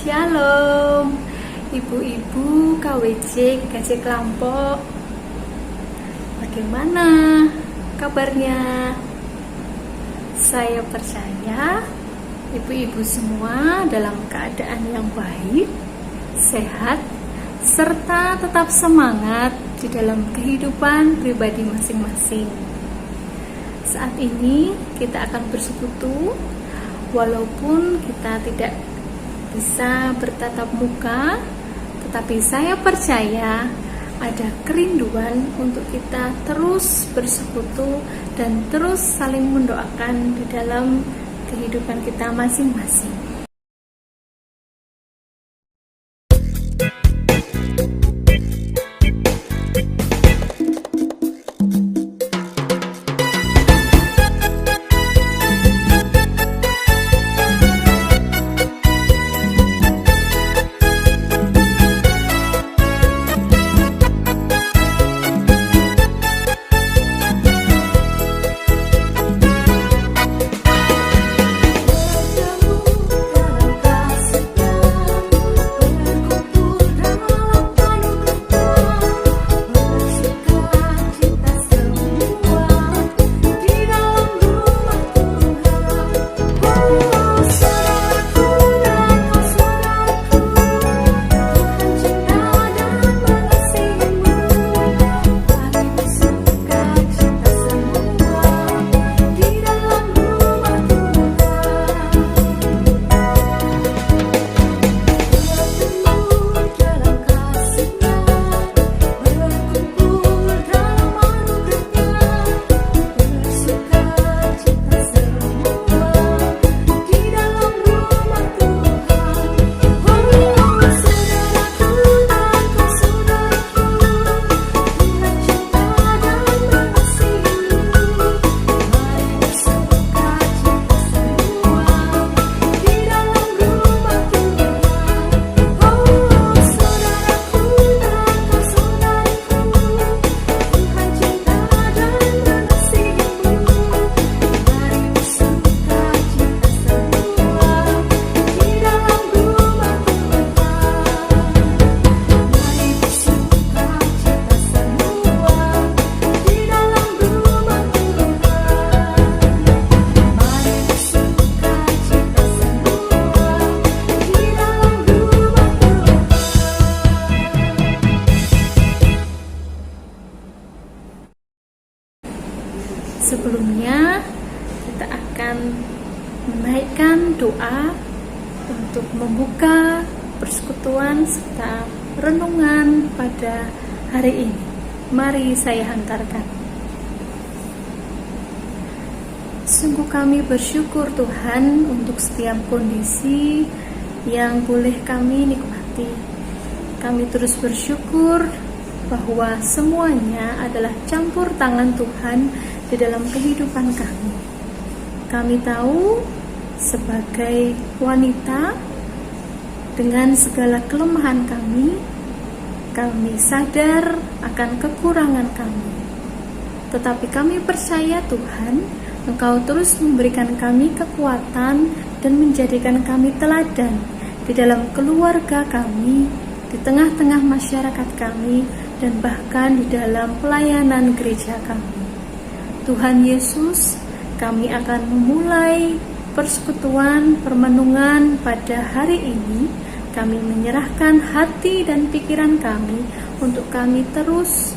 Shalom, ibu-ibu KWJ Gajah Kelampok. Bagaimana kabarnya? Saya percaya ibu-ibu semua dalam keadaan yang baik, sehat, serta tetap semangat di dalam kehidupan pribadi masing-masing. Saat ini kita akan bersekutu, walaupun kita tidak bisa bertatap muka, tetapi saya percaya ada kerinduan untuk kita terus bersekutu dan terus saling mendoakan di dalam kehidupan kita masing-masing. Sebelumnya kita akan menaikkan doa untuk membuka persekutuan serta renungan pada hari ini. Mari saya hantarkan. Sungguh kami bersyukur Tuhan untuk setiap kondisi yang boleh kami nikmati. Kami terus bersyukur bahwa semuanya adalah campur tangan Tuhan di dalam kehidupan kami. Kami tahu sebagai wanita dengan segala kelemahan kami sadar akan kekurangan kami. Tetapi kami percaya Tuhan, Engkau terus memberikan kami kekuatan dan menjadikan kami teladan di dalam keluarga kami, di tengah-tengah masyarakat kami, dan bahkan di dalam pelayanan gereja kami. Tuhan Yesus, kami akan memulai persekutuan permenungan pada hari ini. Kami menyerahkan hati dan pikiran kami untuk kami terus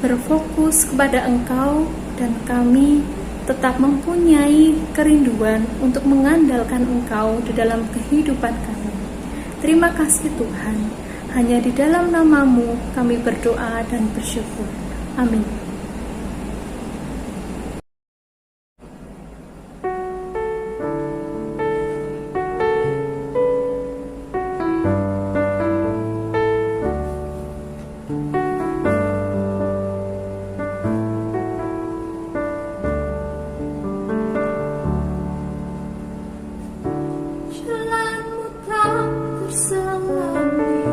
berfokus kepada Engkau, dan kami tetap mempunyai kerinduan untuk mengandalkan Engkau di dalam kehidupan kami. Terima kasih Tuhan, hanya di dalam nama-Mu kami berdoa dan bersyukur. Amin. Jalanmu tak terselami,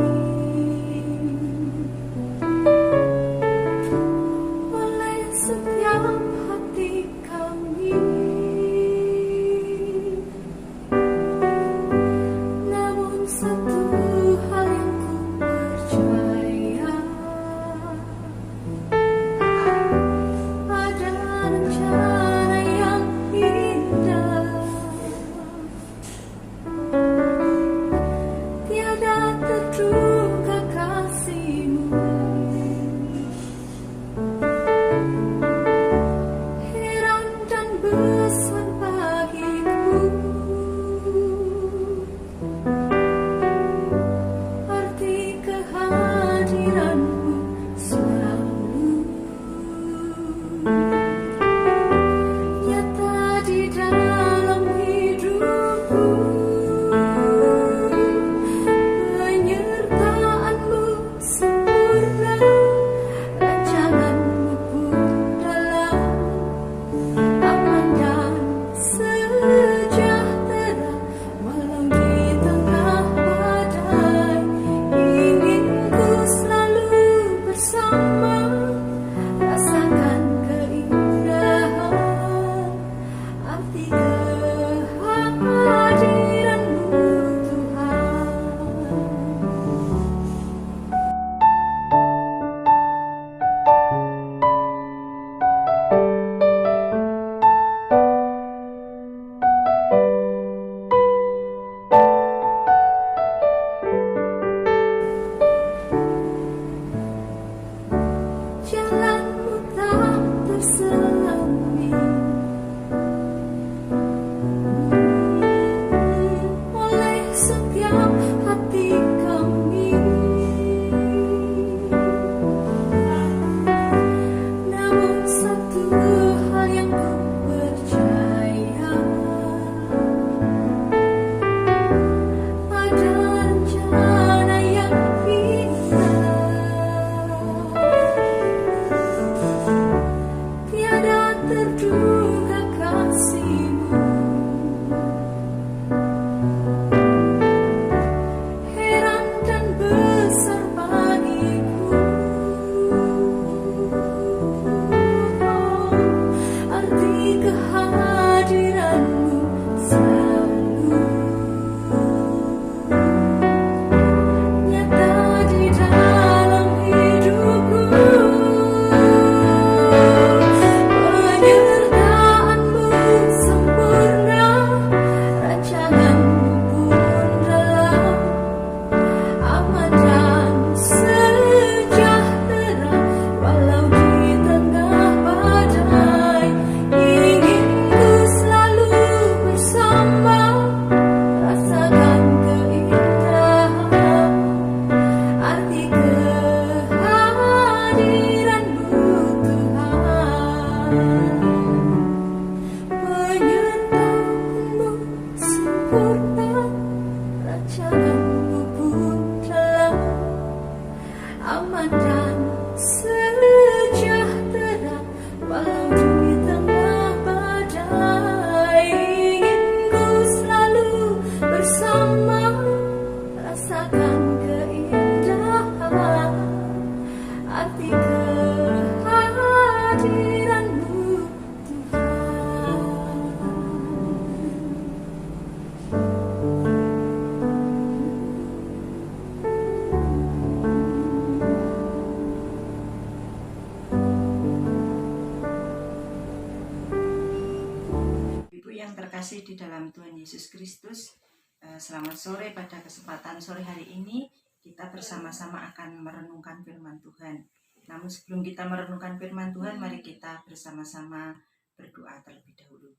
yang terkasih di dalam Tuhan Yesus Kristus, selamat sore. Pada kesempatan sore hari ini kita bersama-sama akan merenungkan firman Tuhan. Namun sebelum kita merenungkan firman Tuhan, mari kita bersama-sama berdoa terlebih dahulu.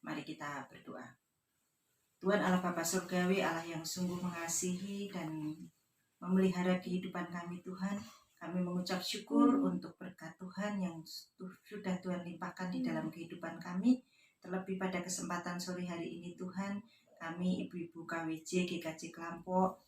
Mari kita berdoa. Tuhan Allah Bapa Surgawi, Allah yang sungguh mengasihi dan memelihara kehidupan kami Tuhan, kami mengucap syukur untuk berkat Tuhan yang sudah Tuhan limpahkan di dalam kehidupan kami. Terlebih pada kesempatan sore hari ini Tuhan, kami ibu-ibu KWJ GKJ Kelampok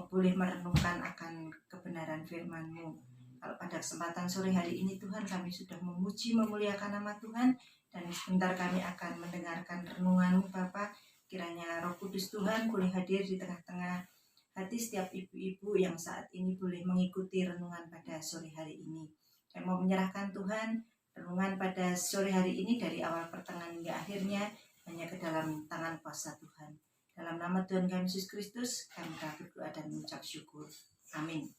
boleh merenungkan akan kebenaran firman-Mu. Kalau pada kesempatan sore hari ini Tuhan, kami sudah memuji memuliakan nama Tuhan, dan sebentar kami akan mendengarkan renungan-Mu Bapa. Kiranya Roh Kudus Tuhan boleh hadir di tengah-tengah hati setiap ibu-ibu yang saat ini boleh mengikuti renungan pada sore hari ini. Saya mau menyerahkan Tuhan renungan pada sore hari ini dari awal pertengahan hingga akhirnya hanya ke dalam tangan kuasa Tuhan. Dalam nama Tuhan kami Yesus Kristus, kami berdoa dan mengucap syukur. Amin.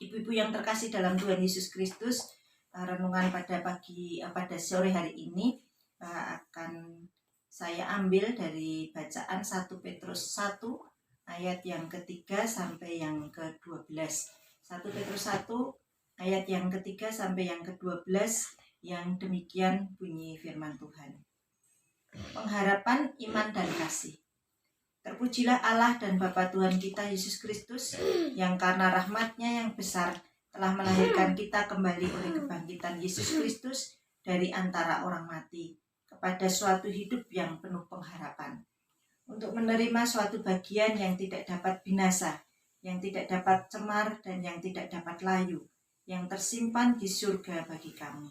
Ibu-ibu yang terkasih dalam Tuhan Yesus Kristus, renungan pada sore hari ini akan saya ambil dari bacaan 1 Petrus 1 ayat yang ketiga sampai yang ke-12. 1 Petrus 1 ayat yang ketiga sampai yang ke-12, yang demikian bunyi firman Tuhan. Pengharapan iman dan kasih. Terpujilah Allah dan Bapa Tuhan kita Yesus Kristus, yang karena rahmat-Nya yang besar telah melahirkan kita kembali oleh kebangkitan Yesus Kristus dari antara orang mati kepada suatu hidup yang penuh pengharapan, untuk menerima suatu bagian yang tidak dapat binasa, yang tidak dapat cemar dan yang tidak dapat layu, yang tersimpan di surga bagi kamu,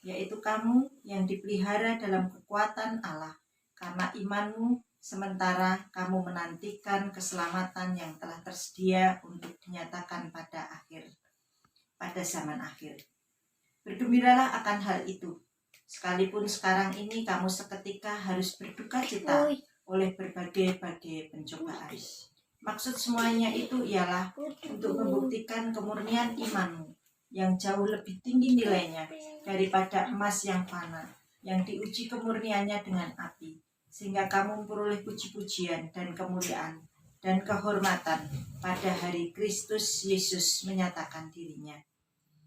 yaitu kamu yang dipelihara dalam kekuatan Allah karena imanmu, sementara kamu menantikan keselamatan yang telah tersedia untuk dinyatakan pada zaman akhir. Bergembiralah akan hal itu, sekalipun sekarang ini kamu seketika harus berduka cita oleh berbagai pencobaan. Maksud semuanya itu ialah untuk membuktikan kemurnian imanmu, yang jauh lebih tinggi nilainya daripada emas yang fana, yang diuji kemurniannya dengan api, sehingga kamu memperoleh puji-pujian dan kemuliaan dan kehormatan pada hari Kristus Yesus menyatakan dirinya.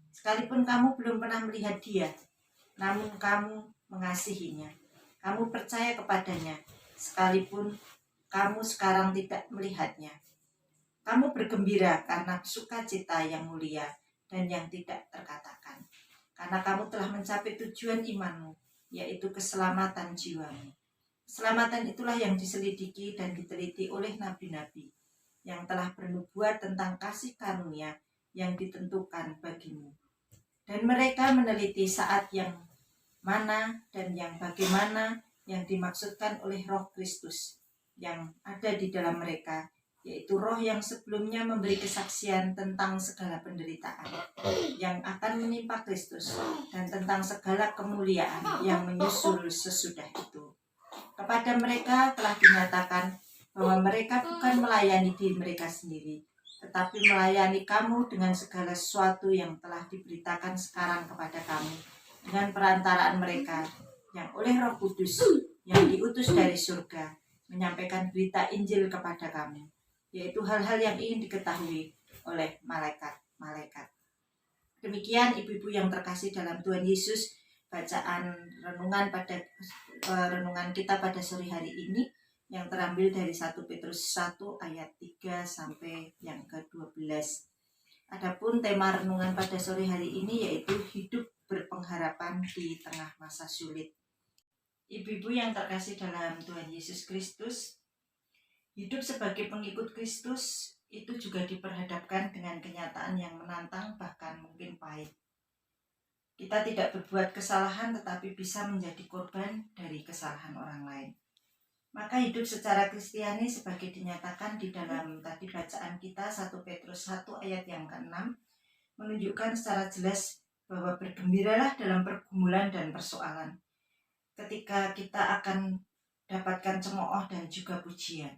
Sekalipun kamu belum pernah melihat Dia, namun kamu mengasihinya, kamu percaya kepadanya, sekalipun kamu sekarang tidak melihatnya. Kamu bergembira karena sukacita yang mulia dan yang tidak terkatakan, karena kamu telah mencapai tujuan imanmu, yaitu keselamatan jiwamu. Keselamatan itulah yang diselidiki dan diteliti oleh nabi-nabi yang telah bernubuat tentang kasih karunia yang ditentukan bagimu. Dan mereka meneliti saat yang mana dan yang bagaimana yang dimaksudkan oleh Roh Kristus yang ada di dalam mereka, yaitu roh yang sebelumnya memberi kesaksian tentang segala penderitaan yang akan menimpa Kristus dan tentang segala kemuliaan yang menyusul sesudah itu. Kepada mereka telah dinyatakan bahwa mereka bukan melayani diri mereka sendiri, tetapi melayani kamu dengan segala sesuatu yang telah diberitakan sekarang kepada kamu dengan perantaraan mereka yang oleh Roh Kudus yang diutus dari surga menyampaikan berita Injil kepada kamu, yaitu hal-hal yang ingin diketahui oleh malaikat-malaikat. Demikian ibu-ibu yang terkasih dalam Tuhan Yesus, bacaan renungan kita pada sore hari ini yang terambil dari 1 Petrus 1 ayat 3 sampai yang ke-12. Adapun tema renungan pada sore hari ini yaitu hidup berpengharapan di tengah masa sulit. Ibu-ibu yang terkasih dalam Tuhan Yesus Kristus, hidup sebagai pengikut Kristus itu juga diperhadapkan dengan kenyataan yang menantang, bahkan mungkin pahit. Kita tidak berbuat kesalahan tetapi bisa menjadi korban dari kesalahan orang lain. Maka hidup secara Kristiani sebagai dinyatakan di dalam tadi bacaan kita 1 Petrus 1 ayat yang ke-6 menunjukkan secara jelas bahwa bergembiralah dalam pergumulan dan persoalan, ketika kita akan dapatkan cemooh dan juga pujian.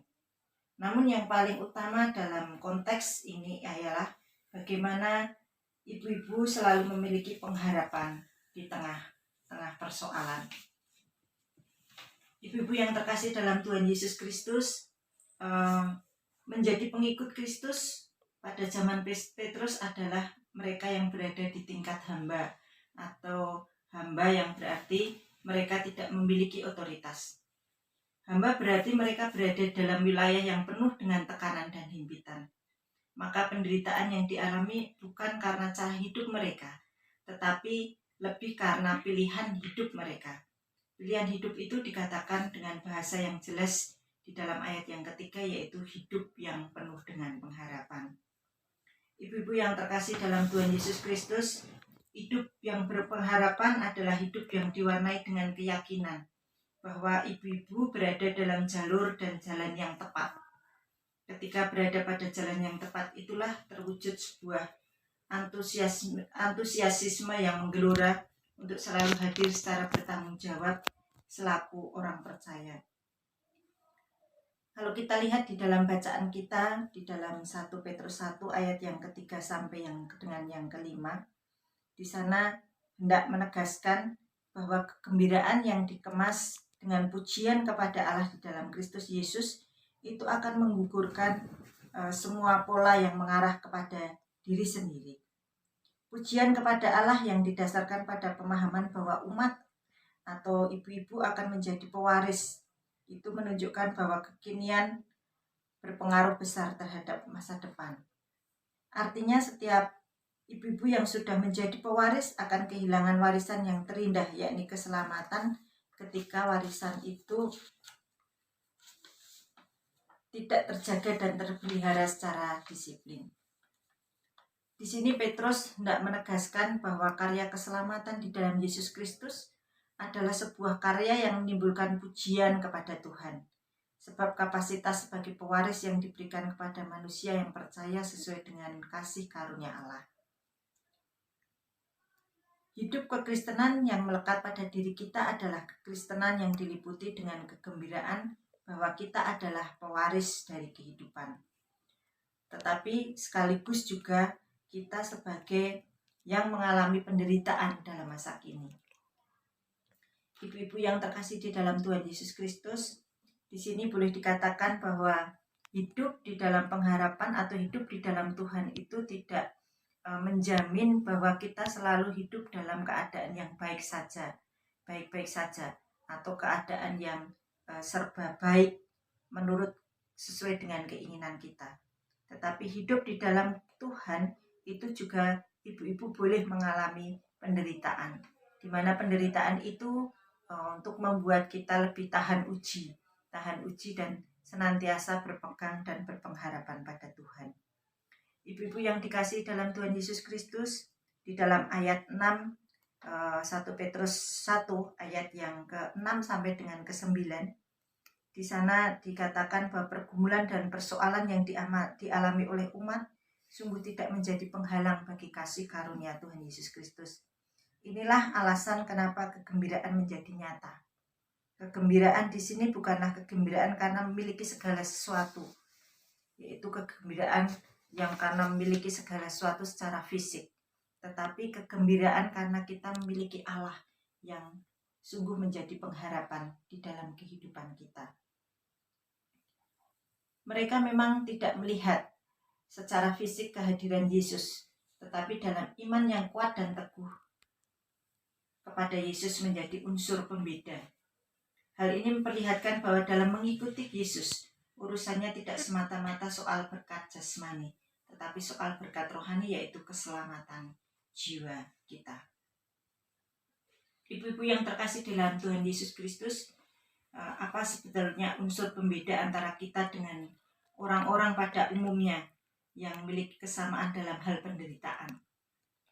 Namun yang paling utama dalam konteks ini ialah bagaimana ibu-ibu selalu memiliki pengharapan di tengah persoalan. Ibu-ibu yang terkasih dalam Tuhan Yesus Kristus, eh, menjadi pengikut Kristus pada zaman Petrus adalah mereka yang berada di tingkat hamba, atau hamba yang berarti mereka tidak memiliki otoritas. Hamba berarti mereka berada dalam wilayah yang penuh dengan tekanan dan himpitan. Maka penderitaan yang dialami bukan karena cara hidup mereka, tetapi lebih karena pilihan hidup mereka. Pilihan hidup itu dikatakan dengan bahasa yang jelas di dalam ayat yang ketiga, yaitu hidup yang penuh dengan pengharapan. Ibu-ibu yang terkasih dalam Tuhan Yesus Kristus, hidup yang berpengharapan adalah hidup yang diwarnai dengan keyakinan bahwa ibu-ibu berada dalam jalur dan jalan yang tepat. Ketika berada pada jalan yang tepat itulah terwujud sebuah antusiasme yang menggelora untuk selalu hadir secara bertanggung jawab selaku orang percaya. Kalau kita lihat di dalam bacaan kita di dalam 1 Petrus 1 ayat yang ketiga sampai dengan yang kelima, di sana hendak menegaskan bahwa kegembiraan yang dikemas dengan pujian kepada Allah di dalam Kristus Yesus itu akan menggugurkan semua pola yang mengarah kepada diri sendiri. Pujian kepada Allah yang didasarkan pada pemahaman bahwa umat atau ibu-ibu akan menjadi pewaris, itu menunjukkan bahwa kekinian berpengaruh besar terhadap masa depan. Artinya setiap ibu-ibu yang sudah menjadi pewaris akan kehilangan warisan yang terindah, yakni keselamatan, ketika warisan itu tidak terjaga dan terpelihara secara disiplin. Di sini Petrus hendak menegaskan bahwa karya keselamatan di dalam Yesus Kristus adalah sebuah karya yang menimbulkan pujian kepada Tuhan. Sebab kapasitas sebagai pewaris yang diberikan kepada manusia yang percaya sesuai dengan kasih karunia Allah. Hidup kekristenan yang melekat pada diri kita adalah kekristenan yang diliputi dengan kegembiraan bahwa kita adalah pewaris dari kehidupan. Tetapi sekaligus juga kita sebagai yang mengalami penderitaan dalam masa kini. Ibu-ibu yang terkasih di dalam Tuhan Yesus Kristus, di sini boleh dikatakan bahwa hidup di dalam pengharapan atau hidup di dalam Tuhan itu tidak menjamin bahwa kita selalu hidup dalam keadaan yang baik-baik saja, atau keadaan yang serba baik menurut sesuai dengan keinginan kita. Tetapi hidup di dalam Tuhan itu juga ibu-ibu boleh mengalami penderitaan, di mana penderitaan itu untuk membuat kita lebih tahan uji dan senantiasa berpegang dan berpengharapan pada Tuhan. Ibu-ibu yang dikasihi dalam Tuhan Yesus Kristus, di dalam ayat 6 1 Petrus 1 ayat yang ke-6 sampai dengan ke-9, di sana dikatakan bahwa pergumulan dan persoalan yang dialami oleh umat sungguh tidak menjadi penghalang bagi kasih karunia Tuhan Yesus Kristus. Inilah alasan kenapa kegembiraan menjadi nyata. Kegembiraan di sini bukanlah kegembiraan karena memiliki segala sesuatu, yaitu kegembiraan yang karena memiliki segala sesuatu secara fisik, tetapi kegembiraan karena kita memiliki Allah yang sungguh menjadi pengharapan di dalam kehidupan kita. Mereka memang tidak melihat secara fisik kehadiran Yesus, tetapi dalam iman yang kuat dan teguh kepada Yesus menjadi unsur pembeda. Hal ini memperlihatkan bahwa dalam mengikuti Yesus, urusannya tidak semata-mata soal berkat jasmani, tetapi soal berkat rohani, yaitu keselamatan jiwa kita. Ibu-ibu yang terkasih dalam Tuhan Yesus Kristus, apa sebetulnya unsur pembeda antara kita dengan orang-orang pada umumnya yang memiliki kesamaan dalam hal penderitaan?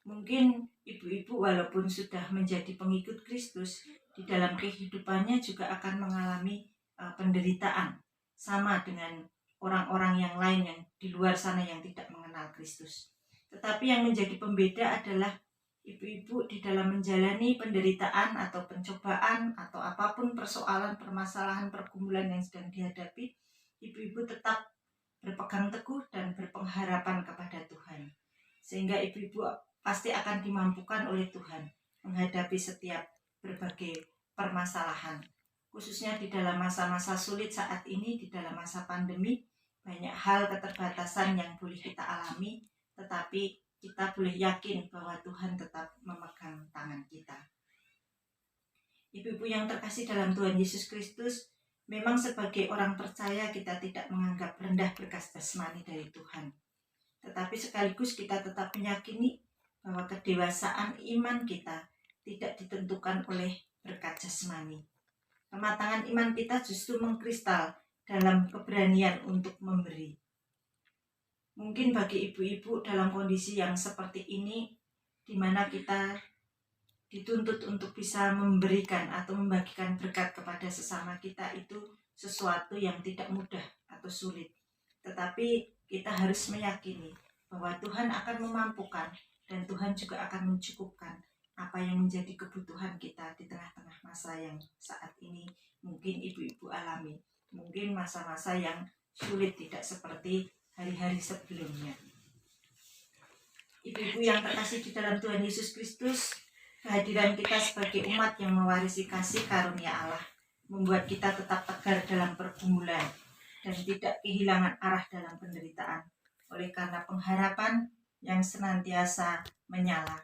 Mungkin ibu-ibu walaupun sudah menjadi pengikut Kristus, di dalam kehidupannya juga akan mengalami penderitaan, sama dengan orang-orang yang lain yang di luar sana yang tidak mengenal Kristus. Tetapi yang menjadi pembeda adalah ibu-ibu di dalam menjalani penderitaan atau pencobaan atau apapun persoalan, permasalahan, pergumulan yang sedang dihadapi, ibu-ibu tetap berpegang teguh dan berpengharapan kepada Tuhan. Sehingga ibu-ibu pasti akan dimampukan oleh Tuhan menghadapi setiap berbagai permasalahan. khususnya di dalam masa-masa sulit saat ini, di dalam masa pandemi. Banyak hal keterbatasan yang boleh kita alami, tetapi kita boleh yakin bahwa Tuhan tetap memegang tangan kita. Ibu-ibu yang terkasih dalam Tuhan Yesus Kristus, memang sebagai orang percaya kita tidak menganggap rendah berkas jasmani dari Tuhan. Tetapi sekaligus kita tetap meyakini bahwa kedewasaan iman kita tidak ditentukan oleh berkat jasmani. Kematangan iman kita justru mengkristal dalam keberanian untuk memberi. Mungkin bagi ibu-ibu dalam kondisi yang seperti ini, di mana kita dituntut untuk bisa memberikan atau membagikan berkat kepada sesama kita, itu sesuatu yang tidak mudah atau sulit. Tetapi kita harus meyakini bahwa Tuhan akan memampukan dan Tuhan juga akan mencukupkan apa yang menjadi kebutuhan kita di tengah-tengah masa yang saat ini mungkin ibu-ibu alami. Mungkin masa-masa yang sulit, tidak seperti hari-hari sebelumnya. Ibu-ibu yang terkasih di dalam Tuhan Yesus Kristus, kehadiran kita sebagai umat yang mewarisi kasih karunia Allah membuat kita tetap tegar dalam pergumulan dan tidak kehilangan arah dalam penderitaan oleh karena pengharapan yang senantiasa menyala.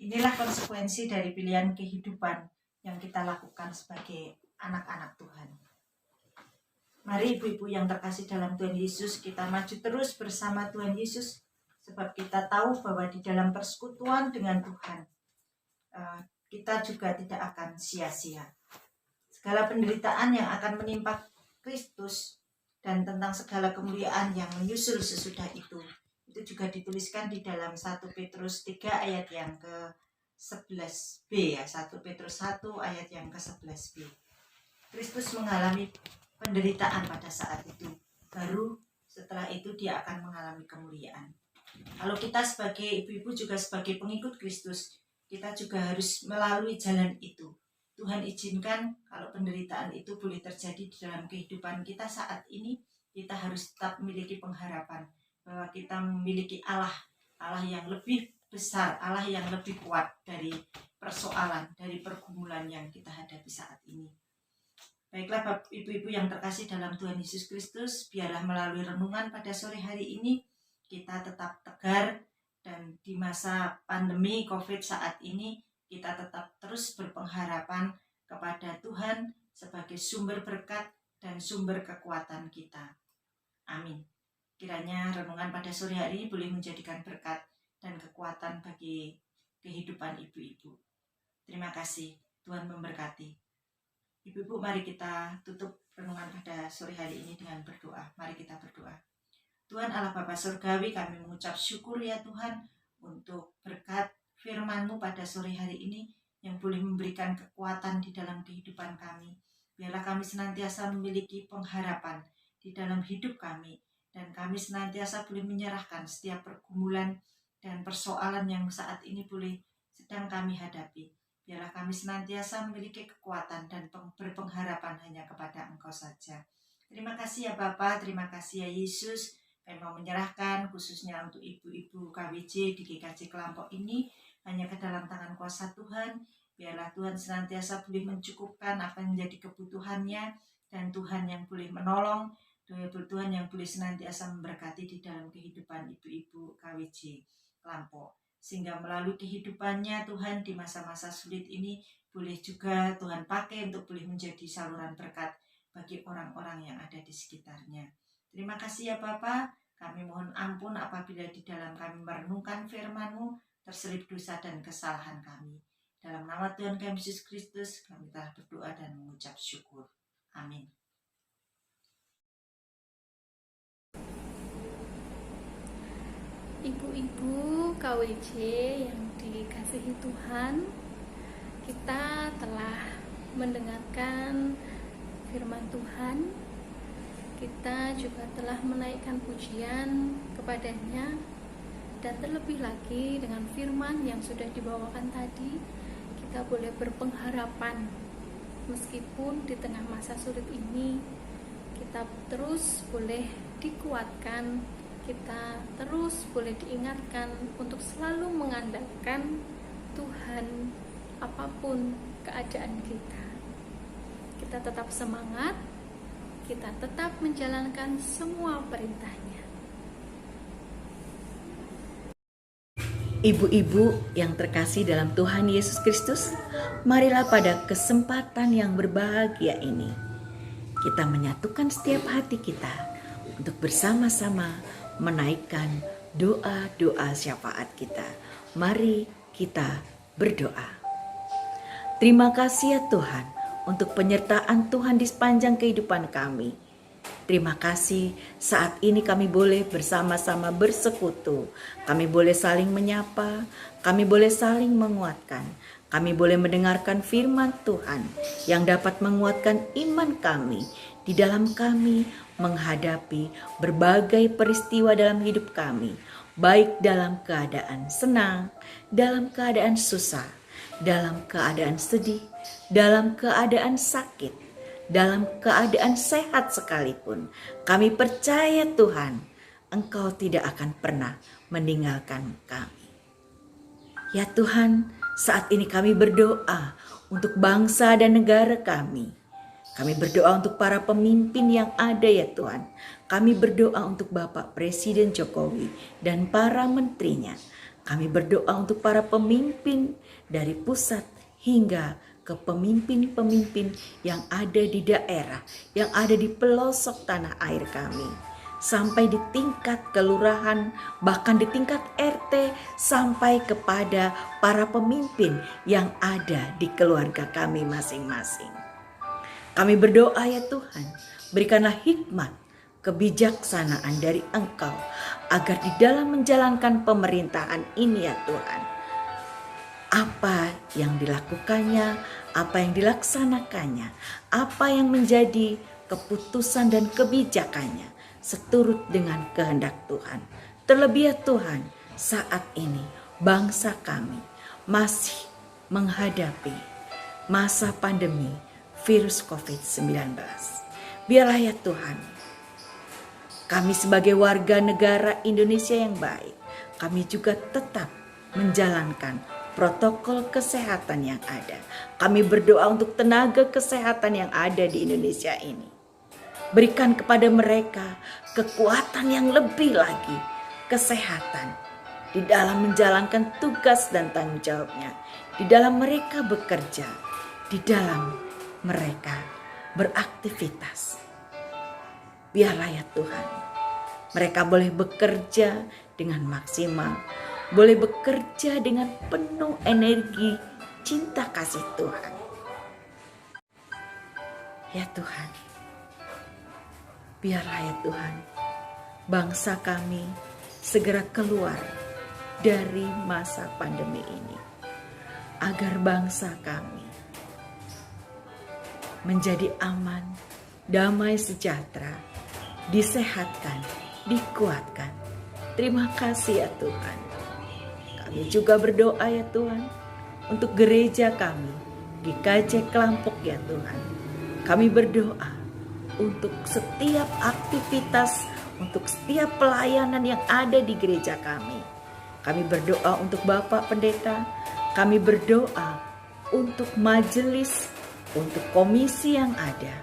Inilah konsekuensi dari pilihan kehidupan yang kita lakukan sebagai anak-anak Tuhan. Mari ibu-ibu yang terkasih dalam Tuhan Yesus, kita maju terus bersama Tuhan Yesus, sebab kita tahu bahwa di dalam persekutuan dengan Tuhan, kita juga tidak akan sia-sia. Segala penderitaan yang akan menimpa Kristus dan tentang segala kemuliaan yang menyusul sesudah itu juga dituliskan di dalam 1 Petrus 3 ayat yang ke-11b ya, 1 Petrus 1 ayat yang ke-11b. Kristus mengalami penderitaan pada saat itu, baru setelah itu dia akan mengalami kemuliaan. Kalau kita sebagai ibu-ibu juga sebagai pengikut Kristus, kita juga harus melalui jalan itu. Tuhan izinkan kalau penderitaan itu boleh terjadi di dalam kehidupan kita saat ini, kita harus tetap memiliki pengharapan bahwa kita memiliki Allah yang lebih besar, Allah yang lebih kuat dari persoalan, dari pergumulan yang kita hadapi saat ini. Baiklah ibu-ibu yang terkasih dalam Tuhan Yesus Kristus, biarlah melalui renungan pada sore hari ini kita tetap tegar, dan di masa pandemi COVID saat ini kita tetap terus berpengharapan kepada Tuhan sebagai sumber berkat dan sumber kekuatan kita. Amin. Kiranya renungan pada sore hari ini boleh menjadikan berkat dan kekuatan bagi kehidupan ibu-ibu. Terima kasih, Tuhan memberkati. Ibu-ibu, mari kita tutup renungan pada sore hari ini dengan berdoa. Mari kita berdoa. Tuhan Allah Bapa Surgawi, kami mengucap syukur ya Tuhan untuk berkat firman-Mu pada sore hari ini yang boleh memberikan kekuatan di dalam kehidupan kami. Biarlah kami senantiasa memiliki pengharapan di dalam hidup kami, dan kami senantiasa boleh menyerahkan setiap pergumulan dan persoalan yang saat ini boleh sedang kami hadapi. Biarlah kami senantiasa memiliki kekuatan dan berpengharapan hanya kepada Engkau saja. Terima kasih ya Bapa, terima kasih ya Yesus. Kami mau menyerahkan khususnya untuk ibu-ibu KWJ di GKJ Kelampok ini hanya ke dalam tangan kuasa Tuhan. Biarlah Tuhan senantiasa boleh mencukupkan apa yang menjadi kebutuhannya, dan Tuhan yang boleh menolong, Tuhan yang boleh senantiasa memberkati di dalam kehidupan ibu-ibu KWJ Kelampok. Sehingga melalui kehidupannya Tuhan di masa-masa sulit ini boleh juga Tuhan pakai untuk boleh menjadi saluran berkat bagi orang-orang yang ada di sekitarnya. Terima kasih ya Bapa, kami mohon ampun apabila di dalam kami merenungkan firman-Mu terselip dosa dan kesalahan kami. Dalam nama Tuhan kami Yesus Kristus, kami telah berdoa dan mengucap syukur. Amin. Ibu-ibu KWJ yang dikasihi Tuhan, kita telah mendengarkan firman Tuhan. Kita juga telah menaikkan pujian kepadanya, dan terlebih lagi dengan firman yang sudah dibawakan tadi, kita boleh berpengharapan meskipun di tengah masa sulit ini kita terus boleh dikuatkan, kita terus boleh diingatkan untuk selalu mengandalkan Tuhan apapun keadaan kita. kita tetap semangat, kita tetap menjalankan semua perintahnya. Ibu-ibu yang terkasih dalam Tuhan Yesus Kristus, marilah pada kesempatan yang berbahagia ini, kita menyatukan setiap hati kita untuk bersama-sama menaikkan doa-doa syafaat kita. Mari kita berdoa. Terima kasih ya Tuhan untuk penyertaan Tuhan di sepanjang kehidupan kami. Terima kasih saat ini kami boleh bersama-sama bersekutu. Kami boleh saling menyapa, kami boleh saling menguatkan. Kami boleh mendengarkan firman Tuhan yang dapat menguatkan iman kami di dalam kami menghadapi berbagai peristiwa dalam hidup kami, baik dalam keadaan senang, dalam keadaan susah, dalam keadaan sedih, dalam keadaan sakit, dalam keadaan sehat sekalipun. Kami percaya Tuhan, Engkau tidak akan pernah meninggalkan kami. Ya Tuhan, saat ini kami berdoa untuk bangsa dan negara kami. Kami berdoa untuk para pemimpin yang ada ya Tuhan. Kami berdoa untuk Bapak Presiden Jokowi dan para menterinya. Kami berdoa untuk para pemimpin dari pusat hingga ke pemimpin-pemimpin yang ada di daerah, yang ada di pelosok tanah air kami. Sampai di tingkat kelurahan, bahkan di tingkat RT, sampai kepada para pemimpin yang ada di keluarga kami masing-masing. Kami berdoa ya Tuhan, berikanlah hikmat, kebijaksanaan dari Engkau, agar di dalam menjalankan pemerintahan ini ya Tuhan, apa yang dilakukannya, apa yang dilaksanakannya, apa yang menjadi keputusan dan kebijakannya seturut dengan kehendak Tuhan. Terlebih ya Tuhan, saat ini bangsa kami masih menghadapi masa pandemi virus COVID-19. Biarlah ya Tuhan, kami sebagai warga negara Indonesia yang baik, kami juga tetap menjalankan protokol kesehatan yang ada. Kami berdoa untuk tenaga kesehatan yang ada di Indonesia ini. Berikan kepada mereka kekuatan yang lebih lagi, kesehatan di dalam menjalankan tugas dan tanggung jawabnya, di dalam mereka bekerja, di dalam mereka beraktivitas. Biarlah ya Tuhan, mereka boleh bekerja dengan maksimal, boleh bekerja dengan penuh energi cinta kasih Tuhan. Ya Tuhan, biarlah ya Tuhan, bangsa kami segera keluar dari masa pandemi ini, agar bangsa kami menjadi aman, damai sejahtera, disehatkan, dikuatkan. Terima kasih ya Tuhan. Kami juga berdoa ya Tuhan untuk gereja kami di KJ Kelampok ya Tuhan. Kami berdoa untuk setiap aktivitas, untuk setiap pelayanan yang ada di gereja kami. Kami berdoa untuk Bapak Pendeta, kami berdoa untuk majelis, untuk komisi yang ada,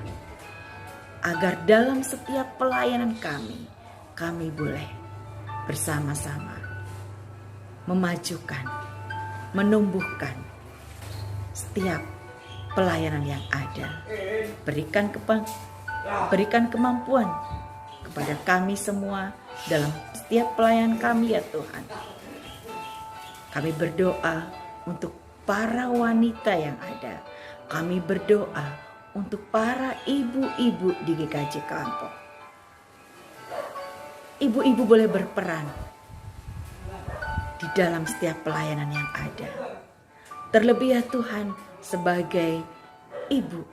agar dalam setiap pelayanan kami boleh bersama-sama memajukan, menumbuhkan setiap pelayanan yang ada. Berikan kemampuan kepada kami semua dalam setiap pelayanan kami ya Tuhan. Kami berdoa untuk para wanita yang ada. Kami berdoa untuk para ibu-ibu di GKJ Kelampok. Ibu-ibu boleh berperan di dalam setiap pelayanan yang ada. Terlebih ya Tuhan, sebagai ibu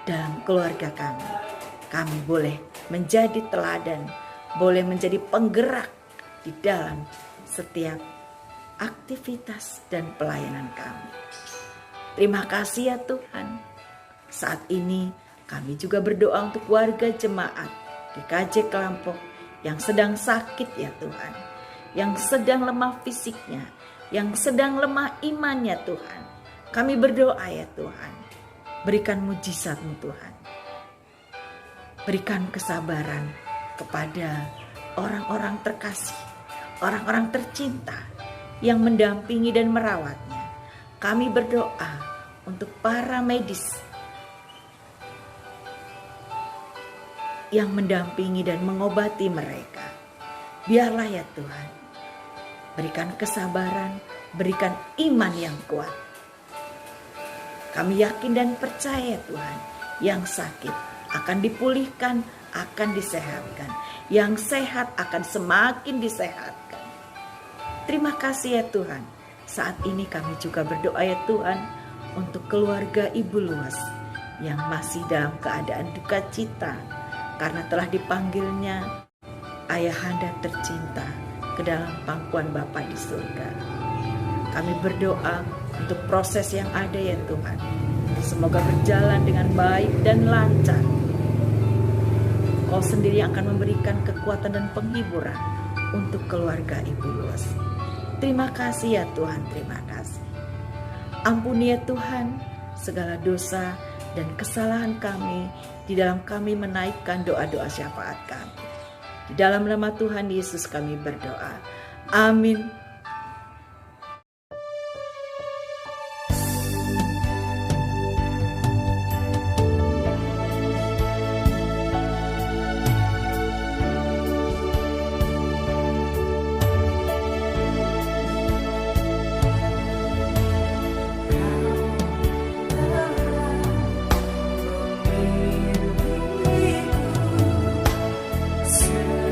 dalam keluarga kami boleh menjadi teladan, boleh menjadi penggerak di dalam setiap aktivitas dan pelayanan kami. Terima kasih ya Tuhan. Saat ini kami juga berdoa untuk warga jemaat di KJ Kelampok yang sedang sakit ya Tuhan, yang sedang lemah fisiknya, yang sedang lemah imannya Tuhan. Kami berdoa ya Tuhan, Berikan mujizat-Mu Tuhan. Berikan kesabaran kepada orang-orang terkasih, orang-orang tercinta yang mendampingi dan merawatnya. Kami berdoa untuk para medis yang mendampingi dan mengobati mereka. Biarlah ya Tuhan, berikan kesabaran, berikan iman yang kuat. Kami yakin dan percaya Tuhan, yang sakit akan dipulihkan, akan disehatkan. Yang sehat akan semakin disehatkan. Terima kasih ya Tuhan. Saat ini kami juga berdoa ya Tuhan untuk keluarga Ibu Luas yang masih dalam keadaan duka cita karena telah dipanggilnya Ayahanda tercinta ke dalam pangkuan Bapa di surga. Kami berdoa untuk proses yang ada ya Tuhan, semoga berjalan dengan baik dan lancar. Kau sendiri yang akan memberikan kekuatan dan penghiburan untuk keluarga Ibu Luas. Terima kasih ya Tuhan, terima kasih. Ampuni ya Tuhan segala dosa dan kesalahan kami di dalam kami menaikkan doa-doa syafaat kami. Di dalam nama Tuhan Yesus kami berdoa. Amin. Selalu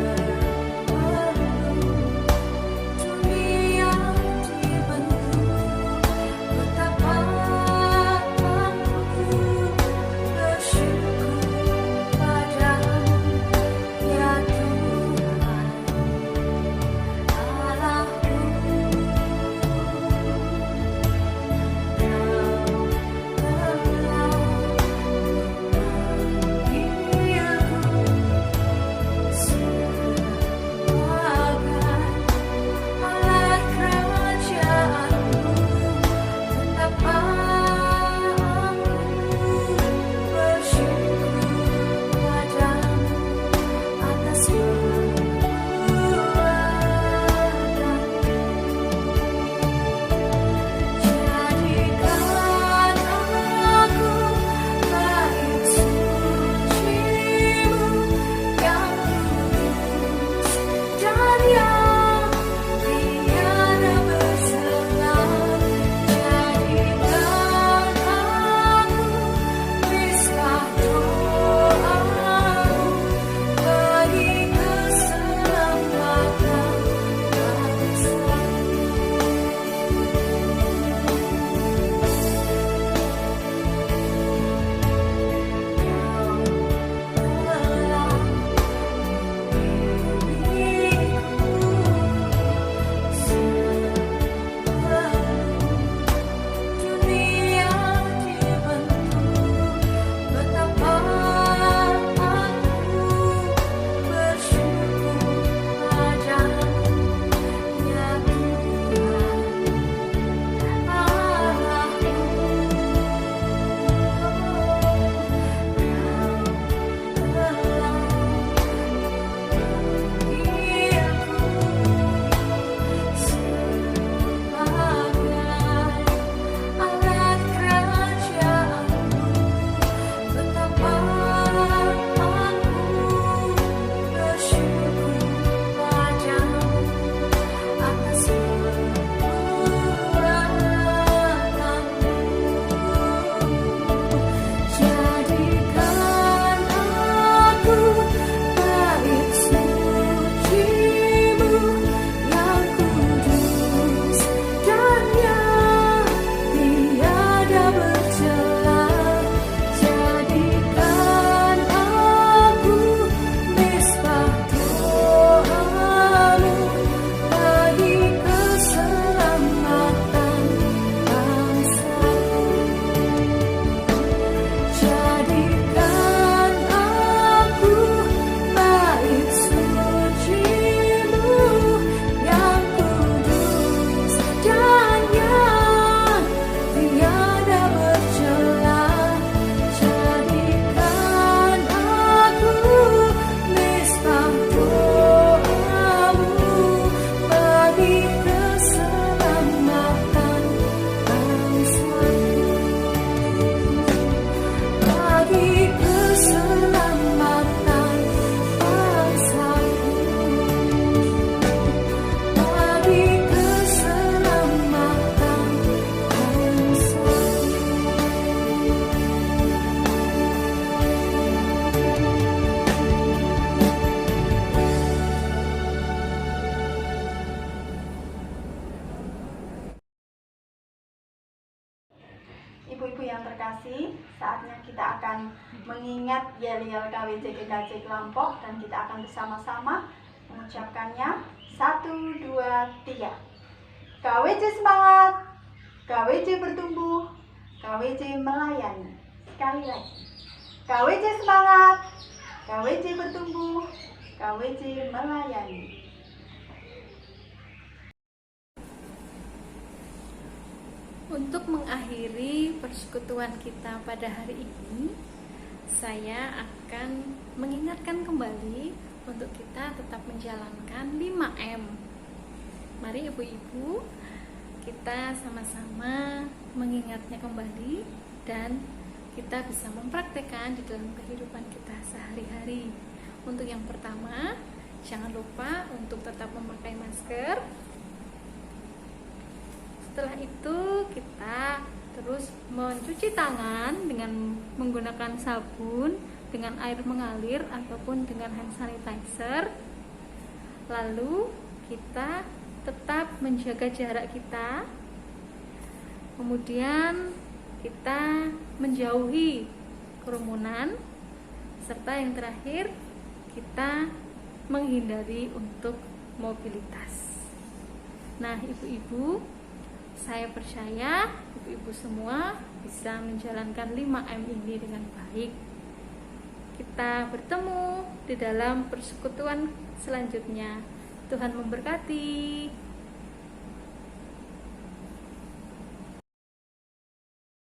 mengingat yel-yel KWJ GKJ Lampok, dan kita akan bersama-sama mengucapkannya. 1, 2, 3. KWJ semangat, KWJ bertumbuh, KWJ melayani. Sekali lagi. KWJ semangat, KWJ bertumbuh, KWJ melayani. Untuk mengakhiri persekutuan kita pada hari ini, saya akan mengingatkan kembali untuk kita tetap menjalankan 5M. Mari ibu-ibu, kita sama-sama mengingatnya kembali dan kita bisa mempraktekkan di dalam kehidupan kita sehari-hari. Untuk yang pertama, jangan lupa untuk tetap memakai masker. Setelah itu kita terus mencuci tangan dengan menggunakan sabun, dengan air mengalir ataupun dengan hand sanitizer. Lalu kita tetap menjaga jarak kita. Kemudian kita menjauhi kerumunan, serta yang terakhir kita menghindari untuk mobilitas. Nah, ibu-ibu, saya percaya ibu-ibu semua bisa menjalankan 5M ini dengan baik. Kita bertemu di dalam persekutuan selanjutnya. Tuhan memberkati.